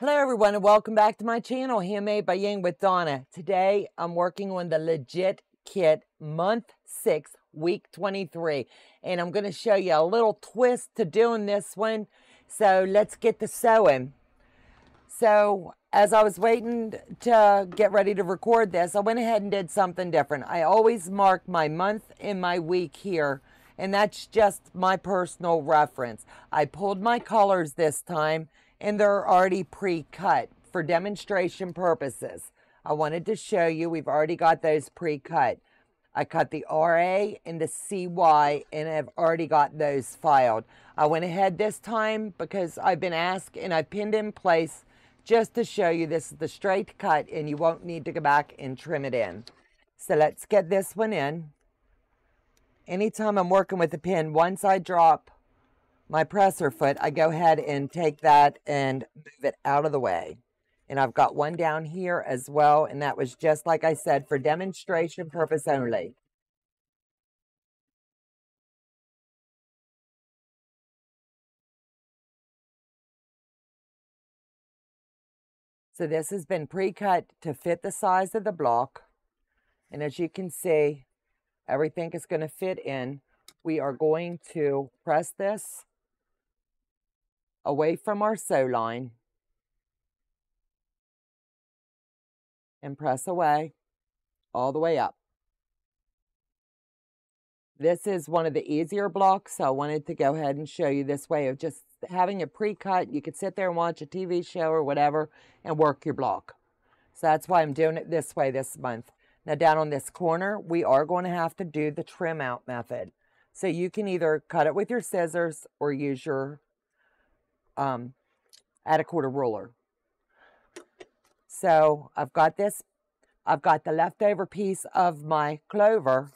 Hello everyone and welcome back to my channel, Handmade by Ying with Donna. Today I'm working on the Legit Kit month 6, week 23. And I'm going to show you a little twist to doing this one. So let's get to sewing. So as I was waiting to get ready to record this, I went ahead and did something different. I always mark my month and my week here. And that's just my personal reference. I pulled my colors this time and they're already pre-cut for demonstration purposes. I wanted to show you, we've already got those pre-cut. I cut the RA and the CY and I've already got those filed. I went ahead this time because I've been asked and I pinned in place just to show you this is the straight cut and you won't need to go back and trim it in. So let's get this one in. Anytime I'm working with the pin, once I drop my presser foot, I go ahead and take that and move it out of the way. And I've got one down here as well, and that was just like I said, for demonstration purpose only. So this has been pre-cut to fit the size of the block. And as you can see, everything is going to fit in. We are going to press this away from our sew line and press away all the way up. This is one of the easier blocks, so I wanted to go ahead and show you this way of just having it pre-cut. You could sit there and watch a TV show or whatever and work your block. So that's why I'm doing it this way this month. Now down on this corner, we are going to have to do the trim out method. So you can either cut it with your scissors or use your add a quarter ruler. So I've got this, I've got the leftover piece of my clover.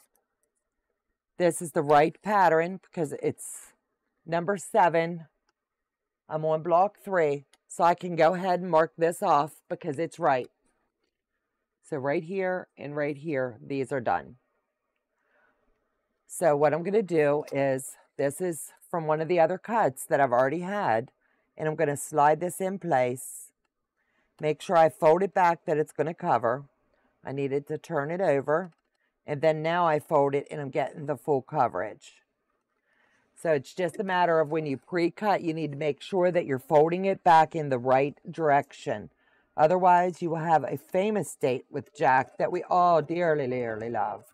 This is the right pattern because it's number 7. I'm on block 3, so I can go ahead and mark this off because it's right. So right here and right here, these are done. So what I'm going to do is, this is from one of the other cuts that I've already had, and I'm going to slide this in place. Make sure I fold it back that it's going to cover. I needed to turn it over, and then now I fold it and I'm getting the full coverage. So it's just a matter of when you pre-cut, you need to make sure that you're folding it back in the right direction. Otherwise, you will have a famous date with Jack that we all dearly, dearly love.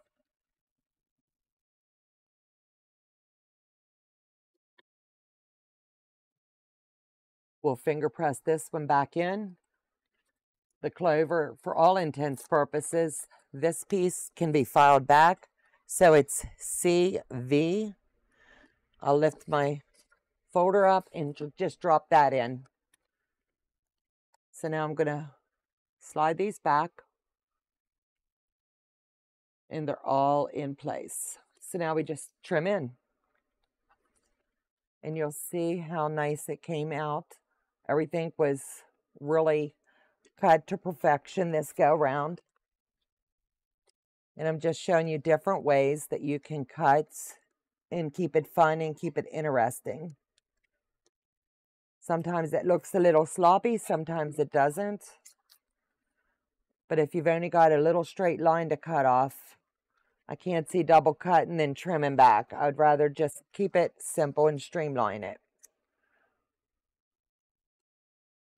We'll finger press this one back in. The clover, for all intents purposes, this piece can be filed back. So it's CV. I'll lift my folder up and just drop that in. So now I'm going to slide these back. And they're all in place. So now we just trim in. And you'll see how nice it came out. Everything was really cut to perfection this go round. And I'm just showing you different ways that you can cut and keep it fun and keep it interesting. Sometimes it looks a little sloppy, sometimes it doesn't. But if you've only got a little straight line to cut off, I can't see double cut and then trimming back. I'd rather just keep it simple and streamline it.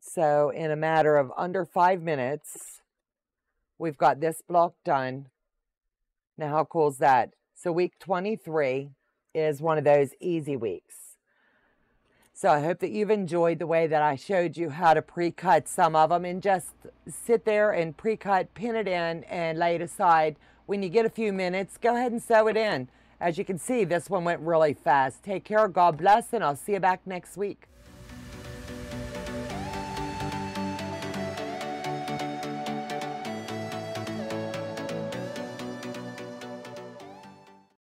So in a matter of under 5 minutes, we've got this block done. Now how cool is that? So week 23 is one of those easy weeks. So I hope that you've enjoyed the way that I showed you how to pre-cut some of them and just sit there and pre-cut, pin it in and lay it aside. When you get a few minutes, go ahead and sew it in. As you can see, this one went really fast. Take care, God bless, and I'll see you back next week.